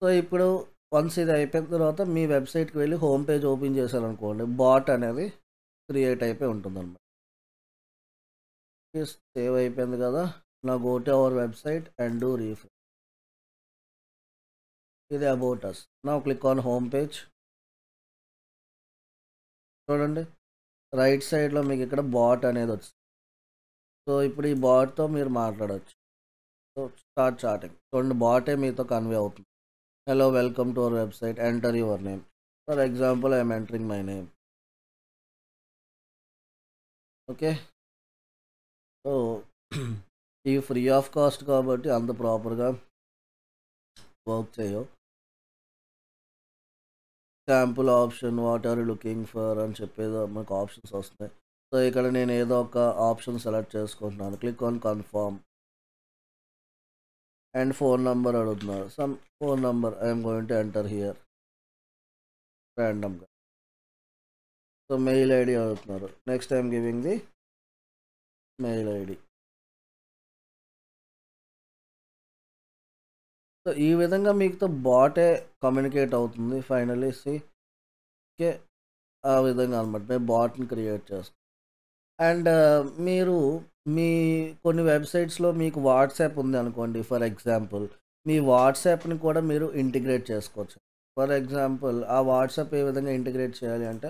A: So ఇప్పుడు వన్స్ ఇది అయిపోయిన తర్వాత మీ వెబ్‌సైట్‌కి వెళ్ళి హోమ్ పేజ్ ఓపెన్ చేశారనుకోండి, బాట్ అనేది క్రియేట్ అయిపోయి ఉంటుందన్నమాట. సేవ్ అయిపోయింది కదా. Now go to our website and do refresh. ఇది about us. Now click on home page. చూడండి రైట్ సైడ్‌లో మీకు ఇక్కడ బాట్ అనేది వచ్చింది. సో ఇప్పుడు ఈ బాట్‌తో మీరు మాట్లాడొచ్చు. So start chatting. చూడండి బాటే మీతో కన్వే అవుతుంది. Hello welcome to our website. Enter your name. For example I am entering my name. Okay. So ఇవి ఫ్రీ ఆఫ్ కాస్ట్ కాబట్టి అంత ప్రాపర్‌గా వర్క్ చేయవు. Sample option what are you looking for అని చెప్పేదో మనకు ఆప్షన్స్ వస్తున్నాయి. సో ఇక్కడ నేను ఏదో ఒక ఆప్షన్ సెలెక్ట్ చేసుకుంటున్నాను. Click on confirm and phone number అడుగుతున్నారు. Some phone number I am going to enter here ర్యాండమ్‌గా. సో మెయిల్ ఐడి అడుగుతున్నారు. Next I am giving the mail ID. So ఈ విధంగా మీతో బాటే కమ్యూనికేట్ అవుతుంది. Finally okay. ఆ విధంగా అనమాట. మేము బాట్‌ని క్రియేట్ చేస్తాం. అండ్ మీరు మీ కొన్ని వెబ్‌సైట్స్‌లో మీకు వాట్సాప్ ఉంది అనుకోండి ఫర్ ఎగ్జాంపుల్. మీ వాట్సాప్‌ని కూడా మీరు ఇంటిగ్రేట్ చేసుకోవచ్చు. ఫర్ ఎగ్జాంపుల్ ఆ వాట్సాప్ ఏ విధంగా ఇంటిగ్రేట్ చేయాలి అంటే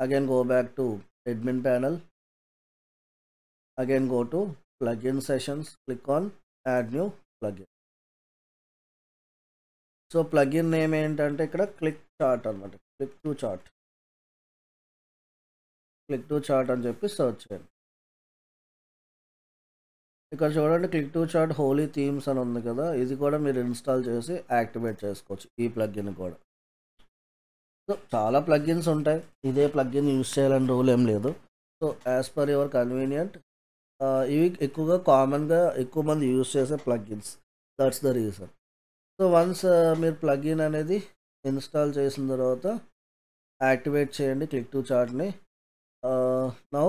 A: again go back to admin panel. Again go to plugin sessions. Click on add new plugin. So plugin name ఏంటంటే ఇక్కడ క్లిక్ చార్ట్ అనమాట. Click to chart. Click to chart అని చెప్పి సెర్చ్ చేయండి. ఇక్కడ చూడండి click to chart holy themes అని ఉంది కదా. ఇది కూడా మీరు ఇన్స్టాల్ చేసి యాక్టివేట్ చేసుకోవచ్చు ఈ ప్లగిన్ కూడా. సో చాలా ప్లగిన్స్ ఉంటాయి. ఇదే ప్లగిన్ యూస్ చేయాలని రూల్ ఏం లేదు. So as per your convenient ఇవి ఎక్కువగా కామన్‌గా ఎక్కువ మంది యూజ్ చేసే plugins. That's the reason. So, once మీరు ప్లగిన్ అనేది ఇన్‌స్టాల్ చేసిన తర్వాత యాక్టివేట్ చేయండి క్లిక్ టు చాట్‌ని. Now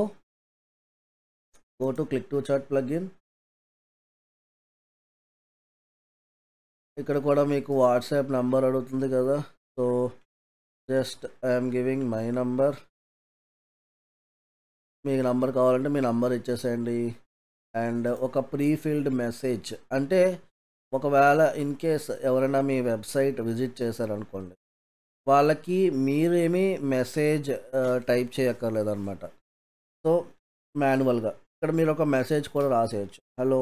A: go to click to chat plugin. ఇక్కడ కూడా మీకు వాట్సాప్ నంబర్ అడుగుతుంది కదా! So, just I am giving my number. మీకు నంబర్ కావాలంటే మీ నంబర్ ఇచ్చేసేయండి. అండ్ ఒక ప్రీ ఫిల్డ్ మెసేజ్ అంటే ఒకవేళ ఇన్ కేస్ ఎవరైనా మీ వెబ్‌సైట్ విజిట్ చేశారనుకోండి, వాళ్ళకి మీరేమి మెసేజ్ టైప్ చేయక్కర్లేదనమాట. సో, మాన్యువల్‌గా ఇక్కడ మీరొక మెసేజ్ కూడా రాసేయొచ్చు. Hello,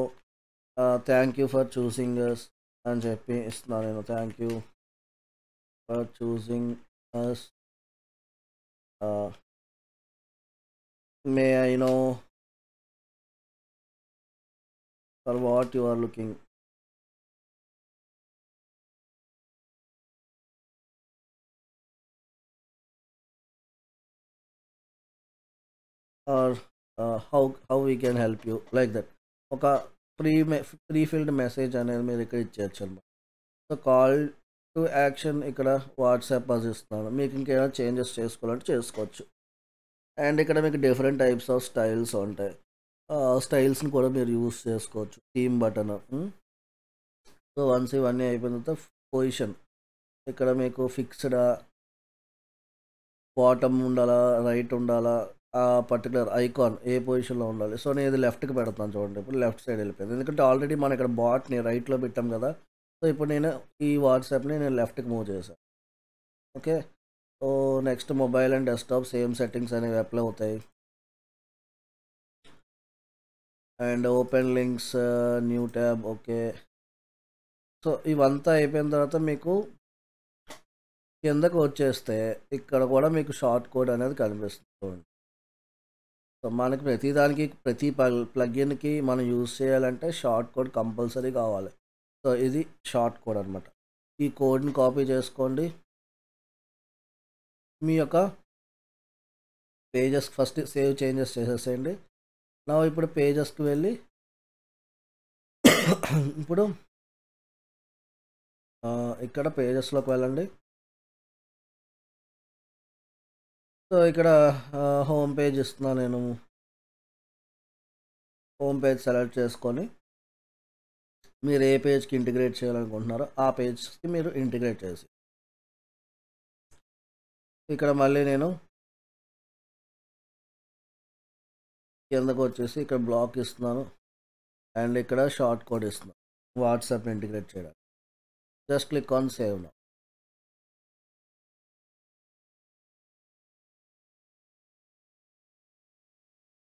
A: thank you for choosing us అని చెప్పి ఇస్తున్నాను నేను. Thank you for choosing us. Ah, may I know for what you are looking. Or how we can help you like that. ఒక ప్రీ ఫిల్డ్ మెసేజ్ అనేది మీరు ఇక్కడ ఇచ్చేయొచ్చనమాట. So, call to action ఇక్కడ వాట్సాప్ అది ఇస్తున్నాను. మీకు ఇంకేమైనా చేంజెస్ చేసుకోవాలంటే చేసుకోవచ్చు. అండ్ ఇక్కడ మీకు డిఫరెంట్ టైప్స్ ఆఫ్ స్టైల్స్ ఉంటాయి. స్టైల్స్‌ని కూడా మీరు యూజ్ చేసుకోవచ్చు. Theme button. సో, వన్స్ ఇవన్నీ అయిపోయిన తర్వాత పొజిషన్ ఇక్కడ మీకు ఫిక్స్‌డా, బాటమ్ ఉండాలా, రైట్ ఉండాలా, ఆ పర్టిక్యులర్ ఐకాన్ ఏ పొజిషన్‌లో ఉండాలి. సో, నేను ఇది లెఫ్ట్‌కి పెడుతున్నాను చూడండి. ఇప్పుడు లెఫ్ట్ సైడ్ వెళ్ళిపోయింది. ఎందుకంటే ఆల్రెడీ మనం ఇక్కడ బాట్‌ని రైట్‌లో పెట్టాం కదా! సో, ఇప్పుడు నేను ఈ వాట్సాప్‌ని నేను లెఫ్ట్‌కి మూవ్ చేశాను. Okay. So, next mobile and desktop same settings అనేవి అప్లై అవుతాయి. And open links, new tab okay. So, ఇవంతా అయిపోయిన తర్వాత మీకు కిందకి వచ్చేస్తే ఇక్కడ కూడా మీకు షార్ట్ కోడ్ అనేది కనిపిస్తుంది చూడండి. సో, మనకి ప్రతిదానికి ప్రతి ప్లగిన్‌కి మనం యూజ్ చేయాలంటే షార్ట్ కోడ్ కంపల్సరీ కావాలి. సో, ఇది షార్ట్ కోడ్ అనమాట. ఈ కోడ్‌ని కాపీ చేసుకోండి. మీ యొక్క పేజెస్ ఫస్ట్ సేవ్ చేంజెస్ చేసేసేయండి. ఇప్పుడు పేజెస్‌కి వెళ్ళి ఇప్పుడు ఇక్కడ పేజెస్‌లోకి వెళ్ళండి. సో, ఇక్కడ హోమ్ పేజ్ ఇస్తున్నా నేను. హోమ్ పేజ్ సెలెక్ట్ చేసుకొని మీరు ఏ పేజ్‌కి ఇంటిగ్రేట్ చేయాలనుకుంటున్నారో ఆ పేజ్‌కి మీరు ఇంటిగ్రేట్ చేసి ఇక్కడ మళ్ళీ నేను కిందకొచ్చేసి ఇక్కడ బ్లాక్ ఇస్తున్నాను. అండ్ ఇక్కడ షార్ట్ కోడ్ ఇస్తున్నాను. వాట్సాప్‌ని ఇంటిగ్రేట్ చేయడానికి. Just click on save now.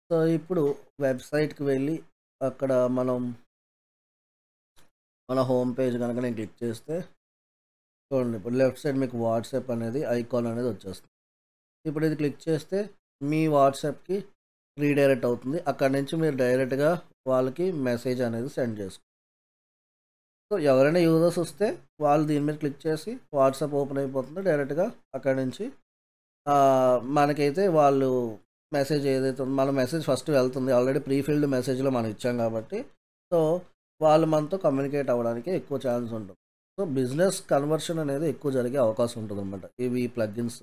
A: So, ఇప్పుడు వెబ్‌సైట్‌కి వెళ్ళి అక్కడ మన హోమ్ పేజ్ గనక నేను క్లిక్ చేస్తే చూడండి ఇప్పుడు లెఫ్ట్ సైడ్ మీకు వాట్సాప్ అనేది ఐకాన్ అనేది వచ్చేస్తుంది. ఇప్పుడు ఇది క్లిక్ చేస్తే మీ వాట్సాప్‌కి రీడైరెక్ట్ అవుతుంది. అక్కడి నుంచి మీరు డైరెక్ట్‌గా వాళ్ళకి మెసేజ్ అనేది సెండ్ చేసుకోవచ్చు. సో, ఎవరైనా యూజర్స్ వస్తే వాళ్ళు దీని మీద క్లిక్ చేసి వాట్సాప్ ఓపెన్ అయిపోతుంది. డైరెక్ట్‌గా అక్కడి నుంచి మనకైతే వాళ్ళు మెసేజ్ ఏదైతే ఉందో మన మెసేజ్ ఫస్ట్ వెళ్తుంది. ఆల్రెడీ ప్రీ ఫిల్డ్ మెసేజ్‌లో మనం ఇచ్చాం కాబట్టి. సో, వాళ్ళు మనతో కమ్యూనికేట్ అవ్వడానికి ఎక్కువ ఛాన్స్ ఉంటుంది. సో, బిజినెస్ కన్వర్షన్ అనేది ఎక్కువ జరిగే అవకాశం ఉంటుందన్నమాట. ఇవి ప్లగిన్స్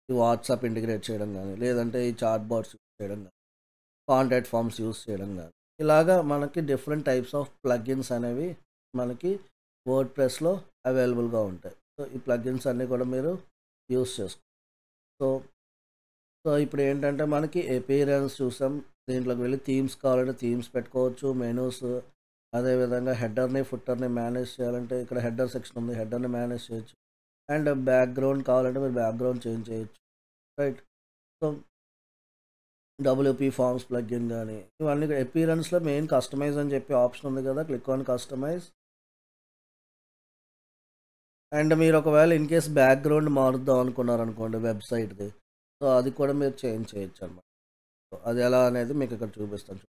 A: ఈ వాట్సాప్ ఇంటిగ్రేట్ చేయడం గానీ, లేదంటే ఈ చాట్ బాట్స్ యూజ్ చేయడం గానీ, కాంటాక్ట్ ఫార్మ్స్ యూజ్ చేయడం గానీ, ఇలాగా మనకి డిఫరెంట్ టైప్స్ ఆఫ్ ప్లగిన్స్ అనేవి మనకి వర్డ్‌ప్రెస్‌లో అవైలబుల్‌గా ఉంటాయి. సో, ఈ ప్లగిన్స్ అన్నీ కూడా మీరు యూజ్ చేసుకోవచ్చు. సో ఇప్పుడేంటంటే మనకి అపియరెన్స్ చూసాం. దీంట్లోకి వెళ్లి థీమ్స్ కావాలంటే థీమ్స్ పెట్టుకోవచ్చు. మెనూస్ అదేవిధంగా హెడర్‌ని, ఫుటర్‌ని మేనేజ్ చేయాలంటే ఇక్కడ హెడర్ సెక్షన్ ఉంది. హెడర్‌ని మేనేజ్ చేయొచ్చు. అండ్ బ్యాక్‌గ్రౌండ్ కావాలంటే మీరు బ్యాక్‌గ్రౌండ్ చేంజ్ చేయొచ్చు. Right. So, WP forms plugin గాని ఇవన్నీ అపియరెన్స్‌లో మెయిన్ కస్టమైజ్ అని చెప్పి ఆప్షన్ ఉంది కదా! Click on customise. అండ్ మీరు ఒకవేళ ఇన్ కేస్ బ్యాక్‌గ్రౌండ్ మారుద్దాం అనుకున్నారనుకోండి వెబ్‌సైట్‌ది. సో, అది కూడా మీరు చేంజ్ చేయొచ్చనమాట. అది ఎలా అనేది మీకు ఇక్కడ చూపిస్తాను.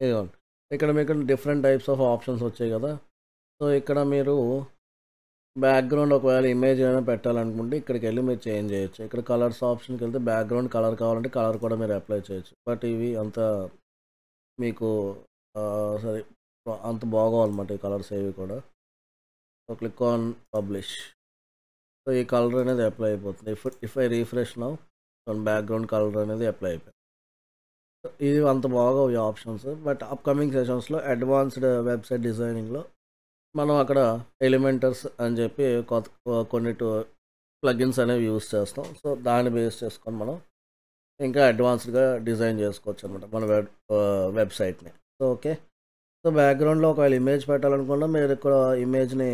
A: ఇదిగోండి. ఇక్కడ మీకు డిఫరెంట్ టైప్స్ ఆఫ్ ఆప్షన్స్ వచ్చాయి కదా. సో ఇక్కడ మీరు బ్యాక్గ్రౌండ్ ఒకవేళ ఇమేజ్ ఏమైనా పెట్టాలనుకుంటే ఇక్కడికి వెళ్ళి మీరు చేంజ్ చేయొచ్చు. ఇక్కడ కలర్స్ ఆప్షన్కి వెళ్తే బ్యాక్గ్రౌండ్ కలర్ కావాలంటే కలర్ కూడా మీరు అప్లై చేయొచ్చు. బట్ ఇవి అంత మీకు సరే అంత బాగోవాలన్నమాట ఈ కలర్స్ ఏవి కూడా. So click on publish. So ఈ కలర్ అనేది అప్లై అయిపోతుంది. If I refresh now background colour అనేది అప్లై అయిపోయింది. ఇది అంత బాగా ఈ ఆప్షన్స్. బట్ అప్కమింగ్ సెషన్స్లో అడ్వాన్స్డ్ వెబ్సైట్ డిజైనింగ్లో మనం అక్కడ ఎలిమెంటర్స్ అని చెప్పి కొన్ని ప్లగిన్స్ అనేవి యూస్ చేస్తాం. సో దాన్ని బేస్ చేసుకొని మనం ఇంకా అడ్వాన్స్డ్గా డిజైన్ చేసుకోవచ్చు అనమాట మన వెబ్సైట్ని. So okay. సో బ్యాక్గ్రౌండ్లో ఒకవేళ ఇమేజ్ పెట్టాలనుకున్నా మీరు ఇక్కడ ఇమేజ్ని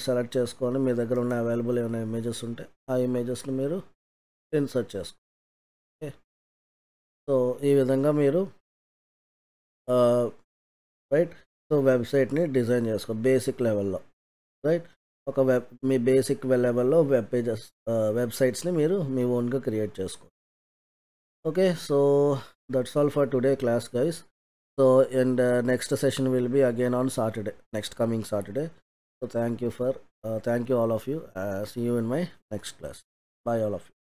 A: సెలెక్ట్ చేసుకొని మీ దగ్గర ఉన్న అవైలబుల్ ఏమైనా ఇమేజెస్ ఉంటే ఆ ఇమేజెస్ని మీరు ఇన్సర్ట్ చేసుకోండి. ఓకే. సో ఈ విధంగా మీరు రైట్ సో వెబ్సైట్ని డిజైన్ చేసుకో బేసిక్ లెవెల్లో. రైట్ మీ బేసిక్ లెవెల్లో వెబ్సైట్స్ని మీరు మీ ఓన్గా క్రియేట్ చేసుకో. Okay. So that's all for today class guys. So and next session will be again on Saturday, next coming Saturday. So thank you all of you. See you in my next class. Bye all of you.